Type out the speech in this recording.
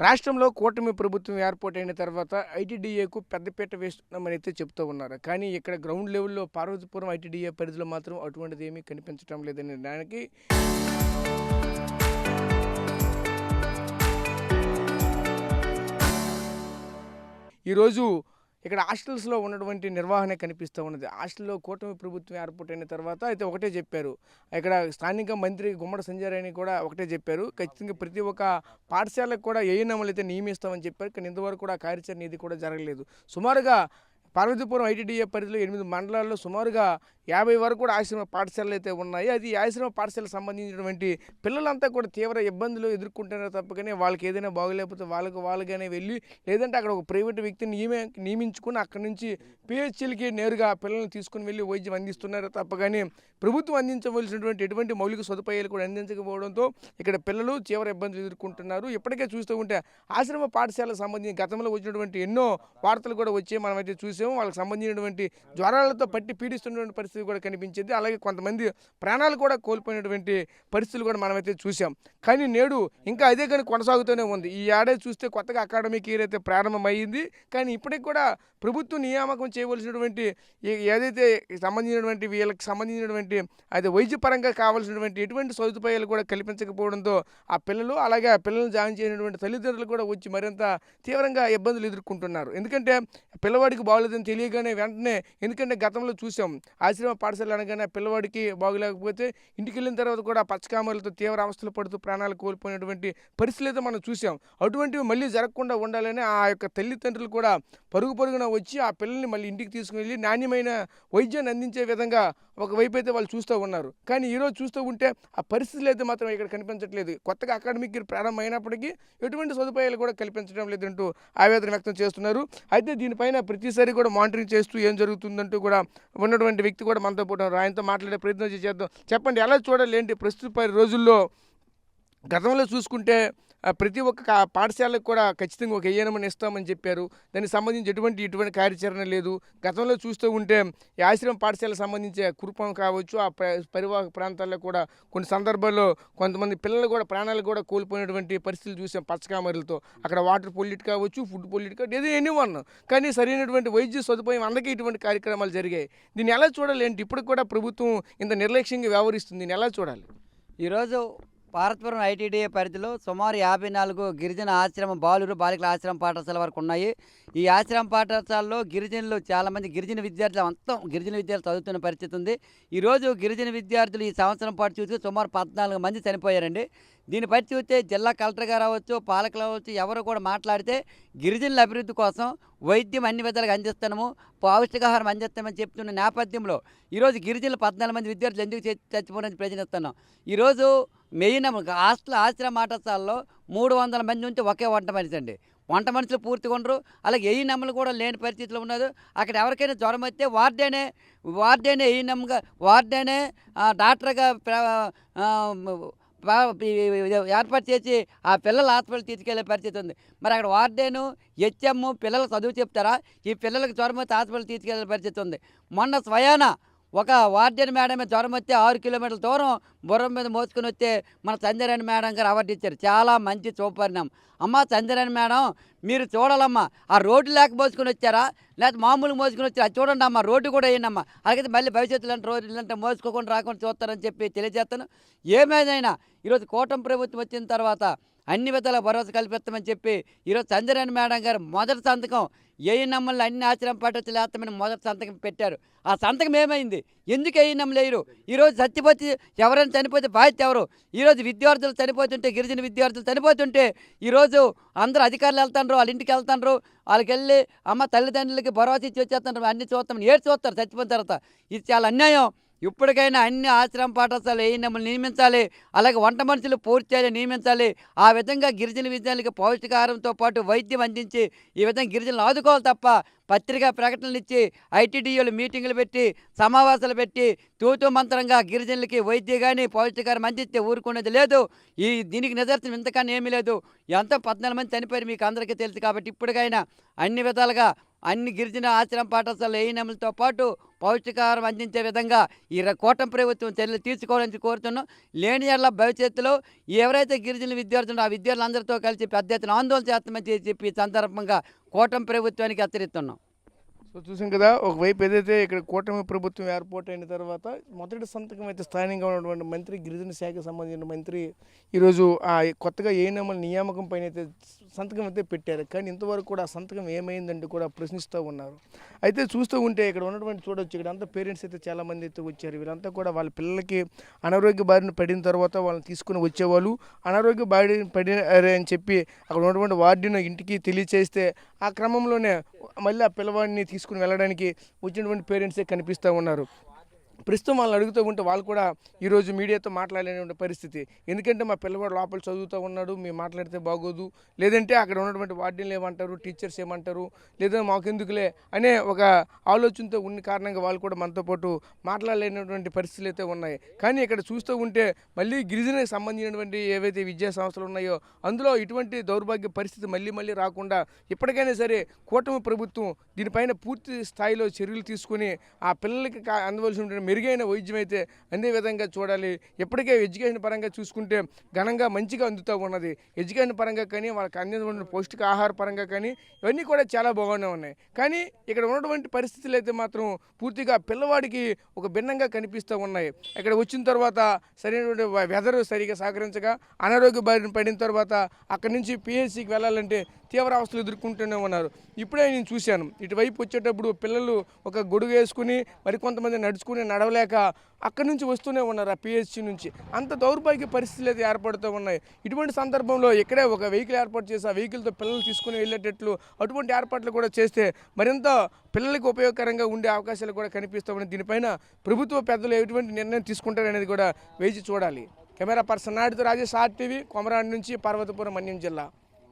రాష్ట్రంలో కూటమి ప్రభుత్వం ఏర్పాటైన తర్వాత ఐటీడీఏకు పెద్దపీట వేస్తున్నామని అయితే చెప్తూ ఉన్నారు. కానీ ఇక్కడ గ్రౌండ్ లెవెల్‌లో పార్వతీపురం ఐటీడీఏ పరిధిలో మాత్రం అటువంటిది ఏమీ కనిపించడం లేదనే దానికి ఈరోజు ఇక్కడ హాస్టల్స్‌లో ఉన్నటువంటి నిర్వహణ కనిపిస్తూ ఉన్నది. హాస్టల్‌లో కూటమి ప్రభుత్వం ఏర్పాటైన తర్వాత అయితే ఒకటే చెప్పారు. ఇక్కడ స్థానిక మంత్రి గుమ్మడి సంజయ్ కూడా ఒకటే చెప్పారు. ఖచ్చితంగా ప్రతి ఒక్క పాఠశాలకు కూడా ఏఎన్ఎంలైతే నియమిస్తామని చెప్పారు. కానీ ఇంతవరకు కూడా కార్యాచరణ ఇది కూడా జరగలేదు. సుమారుగా పార్వతీపురం ఐటీడీఏ పరిధిలో 8 మండలాల్లో సుమారుగా 50 వరకు కూడా ఆశ్రమ పాఠశాలలు అయితే ఉన్నాయి. అది ఆశ్రమ పాఠశాలకు సంబంధించినటువంటి పిల్లలంతా కూడా తీవ్ర ఇబ్బందులు ఎదుర్కొంటున్నారు తప్పకనే వాళ్ళకి ఏదైనా బాగోలేకపోతే వాళ్ళుగానే వెళ్ళి లేదంటే అక్కడ ఒక ప్రైవేట్ వ్యక్తిని నియమించుకుని అక్కడి నుంచి పిహెచ్సిలకి నేరుగా పిల్లల్ని తీసుకుని వెళ్ళి వైద్యం అందిస్తున్నారు తప్పగానే ప్రభుత్వం అందించవలసినటువంటి ఎటువంటి మౌలిక సదుపాయాలు కూడా అందించకపోవడంతో ఇక్కడ పిల్లలు తీవ్ర ఇబ్బందులు ఎదుర్కొంటున్నారు. ఇప్పటికే చూస్తూ ఉంటే ఆశ్రమ పాఠశాలకు సంబంధించి గతంలో వచ్చినటువంటి ఎన్నో వార్తలు కూడా వచ్చి మనమైతే చూసాము. వాళ్ళకి సంబంధించినటువంటి జ్వరాలతో పట్టి పీడిస్తున్నటువంటి పరిస్థితి కూడా కనిపించింది. అలాగే కొంతమంది ప్రాణాలు కూడా కోల్పోయినటువంటి పరిస్థితులు కూడా మనమైతే చూసాం. కానీ నేడు ఇంకా అదే కానీ కొనసాగుతూనే ఉంది. ఈ ఏడాది చూస్తే కొత్తగా అకాడమిక్ ఇయర్ అయితే ప్రారంభమైంది. కానీ ఇప్పటికి కూడా ప్రభుత్వం నియామకం చేయవలసినటువంటి ఏదైతే సంబంధించినటువంటి వీళ్ళకి సంబంధించినటువంటి అది వైద్యపరంగా కావాల్సినటువంటి ఎటువంటి సదుపాయాలు కూడా కల్పించకపోవడంతో ఆ పిల్లలు అలాగే ఆ పిల్లల్ని జాయిన్ చేసినటువంటి తల్లిదండ్రులు కూడా వచ్చి మరింత తీవ్రంగా ఇబ్బందులు ఎదుర్కొంటున్నారు. ఎందుకంటే పిల్లవాడికి బాగోలేదని తెలియగానే వెంటనే ఎందుకంటే గతంలో చూసాం ఆశ్రమ పాఠశాల అనగానే పిల్లవాడికి బాగోలేకపోతే ఇంటికి వెళ్ళిన తర్వాత కూడా పచ్చకామలతో తీవ్ర అవస్థలు పడుతూ ప్రాణాలు కోల్పోయినటువంటి పరిస్థితులు అయితే మనం చూసాం. అటువంటివి మళ్ళీ జరగకుండా ఉండాలని ఆ యొక్క తల్లిదండ్రులు కూడా పరుగున వచ్చి ఆ పిల్లల్ని మళ్ళీ ఇంటికి తీసుకుని నాణ్యమైన వైద్యాన్ని అందించే విధంగా ఒకవైపు అయితే వాళ్ళు చూస్తూ ఉన్నారు. కానీ ఈరోజు చూస్తూ ఉంటే ఆ పరిస్థితులు అయితే మాత్రం ఇక్కడ కనిపించట్లేదు. కొత్తగా అకాడమిక్ ఇయర్ ప్రారంభమైనప్పటికీ ఎటువంటి సదుపాయాలు కూడా కల్పించడం లేదంటూ ఆవేదన వ్యక్తం చేస్తున్నారు. అయితే దీనిపైన ప్రతిసారి కూడా మానిటరింగ్ చేస్తూ ఏం జరుగుతుందంటూ కూడా ఉన్నటువంటి వ్యక్తి కూడా మనతో పాటు ఆయనతో మాట్లాడే ప్రయత్నం చేద్దాం. చెప్పండి, ఎలా చూడాలి ఏంటి ప్రస్తుత రోజుల్లో? గతంలో చూసుకుంటే ప్రతి ఒక్క పాఠశాలకు కూడా ఖచ్చితంగా ఒక ఏఎన్ఎంని ఇస్తామని చెప్పారు. దానికి సంబంధించి ఎటువంటి కార్యాచరణ లేదు. గతంలో చూస్తూ ఉంటే ఈ ఆశ్రమ పాఠశాలకు సంబంధించి కురుపం కావచ్చు ఆ పరివాహక ప్రాంతాల్లో కూడా కొన్ని సందర్భాల్లో కొంతమంది పిల్లలు కూడా ప్రాణాలు కూడా కోల్పోయినటువంటి పరిస్థితులు చూసాం. పచ్చకామరులతో అక్కడ వాటర్ పొల్యూట్ కావచ్చు, ఫుడ్ పొల్యూట్ కావచ్చు, ఏదో ఎనీవన్ కానీ సరైనటువంటి వైద్య సదుపాయం అందరికీ ఇటువంటి కార్యక్రమాలు జరిగాయి. దీన్ని ఎలా చూడాలి ఏంటి? ఇప్పటికి కూడా ప్రభుత్వం ఇంత నిర్లక్ష్యంగా వ్యవహరిస్తుంది. దీన్ని ఎలా చూడాలి? ఈరోజు పార్వతీపురం ఐటీడీఏ పరిధిలో సుమారు 54 గిరిజన ఆశ్రమ బాలికల ఆశ్రమ పాఠశాల వరకు ఉన్నాయి. ఈ ఆశ్రమ పాఠశాలలో గిరిజనులు చాలామంది గిరిజన విద్యార్థులు మొత్తం గిరిజన విద్యార్థులు చదువుతున్న పరిస్థితి ఉంది. ఈరోజు గిరిజన విద్యార్థులు ఈ సంవత్సరం పాటు చూస్తే సుమారు 14 మంది చనిపోయారండి. దీనిపై చూస్తే జిల్లా కలెక్టర్ గారు అవ్వచ్చు, పాలకులు అవ్వచ్చు, ఎవరు కూడా మాట్లాడితే గిరిజనుల అభివృద్ధి కోసం వైద్యం అన్ని విధాలుగా అందిస్తున్నాము, పౌష్టికాహారం అందిస్తామని చెప్తున్న నేపథ్యంలో ఈరోజు గిరిజనులు 14 మంది విద్యార్థులు ఎందుకు చచ్చిపోవాలని ప్రశ్నిస్తున్నాం. ఈరోజు మెయిన్ ఆశ్రమ పాఠశాలలో 300 మంది ఉంటే ఒకే వంట మనిషి అండి. వంట మనుషులు పూర్తిగా ఉండరు. అలాగే ఏఎన్ఎంలు కూడా లేని పరిస్థితిలో ఉన్నారు. అక్కడ ఎవరికైనా జ్వరం వస్తే వార్డేనే ఏఎన్ఎంగా వార్డేనే డాక్టర్గా ఏర్పాటు చేసి ఆ పిల్లల హాస్పిటల్ తీసుకెళ్లే పరిస్థితి ఉంది. మరి అక్కడ వార్డెను హెచ్ఎం పిల్లలకు చదువు చెప్తారా? ఈ పిల్లలకు జ్వరం వస్తే హాస్పిటల్ తీసుకెళ్లే పరిస్థితి ఉంది. మొన్న స్వయాన ఒక వార్డెన్ మేడమే జ్వరం వస్తే 6 కిలోమీటర్ల దూరం బుర్రం మీద మోసుకొని వస్తే మన సంజయరాణి మేడం గారు అవార్డు ఇచ్చారు. చాలా మంచి చూపరినాం. అమ్మ సంజయరాణి మేడం, మీరు చూడాలమ్మా, ఆ రోడ్డు లేక మోసుకొని వచ్చారా లేకపోతే మామూలుగా మోసుకొని వచ్చారా? అది చూడండి అమ్మ, రోడ్డు కూడా వేయండమ్మా. అలాగైతే మళ్ళీ భవిష్యత్తులో రోడ్డు ఇలాంటి మోసుకోకుండా రాకుండా చూస్తారని చెప్పి తెలియజేస్తాను. ఏమైనా ఈరోజు కూటమి ప్రభుత్వం వచ్చిన తర్వాత అన్ని విధాల భరోసా కల్పిస్తామని చెప్పి ఈరోజు సంజయరాణి మేడం గారు మొదటి సంతకం ఏఎన్ఎంలు అన్ని ఆశ్రమ పాఠశాలలు వేస్తామని మొదటి సంతకం పెట్టారు. ఆ సంతకం ఏమైంది? ఎందుకు ఏఎన్ఎంలు లేరు? ఈరోజు చచ్చిపోతే ఎవరైనా చనిపోతే బాధ్యత ఎవరు? ఈరోజు విద్యార్థులు చనిపోతుంటే, గిరిజన విద్యార్థులు చనిపోతుంటే ఈరోజు అందరూ అధికారులు వెళ్తాండ్రు, వాళ్ళ ఇంటికి వెళ్తాండ్రు, వాళ్ళకి వెళ్ళి అమ్మ తల్లిదండ్రులకి భరోసా ఇచ్చి వచ్చేస్తాండ్రు, అన్ని చూస్తామని ఏడు చూస్తారు చచ్చిపోయిన తర్వాత. ఇది చాలా అన్యాయం. ఇప్పటికైనా అన్ని ఆశ్రమ పాఠశాలలు ఏఎన్ఎంలు నియమించాలి. అలాగే వంట మనుషులు పూర్తిగా నియమించాలి. ఆ విధంగా గిరిజన విద్యార్థులకి పౌష్టికాహారంతో పాటు వైద్యం అందించి ఈ విధంగా గిరిజనులు ఆదుకోవాలి తప్ప పత్రికా ప్రకటనలు ఇచ్చి ఐటీడీఓలు మీటింగులు పెట్టి సమావేశాలు పెట్టి తూతూ మంత్రంగా గిరిజనులకి వైద్య కానీ పౌష్టికారం అందిస్తే ఊరుకునేది లేదు. దీనికి నిదర్శనం ఇంతకన్నా ఏమీ లేదు. ఎంతో 14 మంది చనిపోయారు, మీకు అందరికీ తెలుసు. కాబట్టి ఇప్పటికైనా అన్ని విధాలుగా అన్ని గిరిజన ఆశ్రమ పాఠశాల ఏఎన్ఎంలతో పాటు పౌష్టికాహారం అందించే విధంగా కూటమి ప్రభుత్వం చర్యలు తీసుకోవాలని కోరుతున్నాం. లేని యెడల భవిష్యత్తులో ఎవరైతే గిరిజన విద్యార్థులు ఆ విద్యార్థులందరితో కలిసి పెద్ద ఎత్తున ఆందోళన చేస్తామని చెప్పి ఈ సందర్భంగా కూటమి ప్రభుత్వానికి హెచ్చరిస్తున్నాం. సో చూసాం కదా, ఒకవైపు ఏదైతే ఇక్కడ కూటమి ప్రభుత్వం ఏర్పాటైన తర్వాత మొదటి సంతకం అయితే స్థానికంగా ఉన్నటువంటి మంత్రి, గిరిజన శాఖకు సంబంధించిన మంత్రి ఈరోజు కొత్తగా ఏఎన్ఎంల నియామకం పైన అయితే సంతకం అయితే పెట్టారు. కానీ ఇంతవరకు కూడా ఆ సంతకం ఏమైందంటే కూడా ప్రశ్నిస్తూ ఉన్నారు. అయితే చూస్తూ ఉంటే ఇక్కడ ఉన్నటువంటి చూడొచ్చు, ఇక్కడ అంతా పేరెంట్స్ అయితే చాలామంది అయితే వచ్చారు. వీళ్ళంతా కూడా వాళ్ళ పిల్లలకి అనారోగ్య బారిన పడిన తర్వాత వాళ్ళని తీసుకుని వచ్చేవాళ్ళు. అనారోగ్య బారిన పడినారే అని చెప్పి అక్కడ ఉన్నటువంటి వార్డును ఇంటికి తెలియచేస్తే ఆ క్రమంలోనే మళ్ళీ ఆ పిల్లవాడిని తీసుకుని వెళ్ళడానికి వచ్చినటువంటి పేరెంట్సే కనిపిస్తూ ఉన్నారు. ప్రస్తుతం వాళ్ళని అడుగుతూ ఉంటే వాళ్ళు కూడా ఈరోజు మీడియాతో మాట్లాడలేని పరిస్థితి. ఎందుకంటే మా పిల్లవాడు లోపల చదువుతూ ఉన్నాడు, మేము మాట్లాడితే బాగోదు, లేదంటే అక్కడ ఉన్నటువంటి వార్డెన్లు ఏమంటారు, టీచర్స్ ఏమంటారు, లేదా మాకెందుకులే అనే ఒక ఆలోచనతో ఉన్న కారణంగా వాళ్ళు కూడా మనతో పాటు మాట్లాడలేనటువంటి పరిస్థితులు అయితే ఉన్నాయి. కానీ ఇక్కడ చూస్తూ ఉంటే మళ్ళీ గిరిజనకు సంబంధించినటువంటి ఏవైతే విద్యా సంస్థలు ఉన్నాయో అందులో ఇటువంటి దౌర్భాగ్య పరిస్థితి మళ్ళీ రాకుండా ఇప్పటికైనా సరే కూటమి ప్రభుత్వం దీనిపైన పూర్తి స్థాయిలో చర్యలు తీసుకుని ఆ పిల్లలకి అందవలసిన మెరుగైన వైద్యం అయితే అందే విధంగా చూడాలి. ఇప్పటికే ఎడ్యుకేషన్ పరంగా చూసుకుంటే ఘనంగా మంచిగా అందుతూ ఉన్నది. ఎడ్యుకేషన్ పరంగా కానీ వాళ్ళకి అందించిన పౌష్టిక ఆహార పరంగా కానీ ఇవన్నీ కూడా చాలా బాగానే ఉన్నాయి. కానీ ఇక్కడ ఉన్నటువంటి పరిస్థితులు అయితే మాత్రం పూర్తిగా పిల్లవాడికి ఒక భిన్నంగా కనిపిస్తూ ఉన్నాయి. ఇక్కడ వచ్చిన తర్వాత సరైనటువంటి వెదర్ సరిగా సహకరించగా అనారోగ్య బారిన పడిన తర్వాత అక్కడి నుంచి పిహెచ్సికి వెళ్ళాలంటే తీవ్ర అవస్థలు ఎదుర్కొంటూనే ఉన్నారు. ఇప్పుడే నేను చూశాను, ఇటువైపు వచ్చేటప్పుడు పిల్లలు ఒక గొడుగు వేసుకుని మరికొంతమంది నడవలేక అక్కడి నుంచి వస్తూనే ఉన్నారు ఆ పిహెచ్సి నుంచి. అంత దౌర్భాగ్య పరిస్థితులు అయితే ఏర్పడుతూ ఉన్నాయి. ఇటువంటి సందర్భంలో ఇక్కడే ఒక వెహికల్ ఏర్పాటు చేసి ఆ వెహికల్తో పిల్లలు తీసుకుని వెళ్ళేటట్లు అటువంటి ఏర్పాట్లు కూడా చేస్తే మరింత పిల్లలకు ఉపయోగకరంగా ఉండే అవకాశాలు కూడా కనిపిస్తూ ఉన్నాయి. దీనిపైన ప్రభుత్వ పెద్దలు ఎటువంటి నిర్ణయం తీసుకుంటారనేది కూడా వేచి చూడాలి. కెమెరా పర్సన్ నాయుడుతో రాజేష్ RTV, కొమరాండి నుంచి, పార్వతీపురం, మన్యం జిల్లా.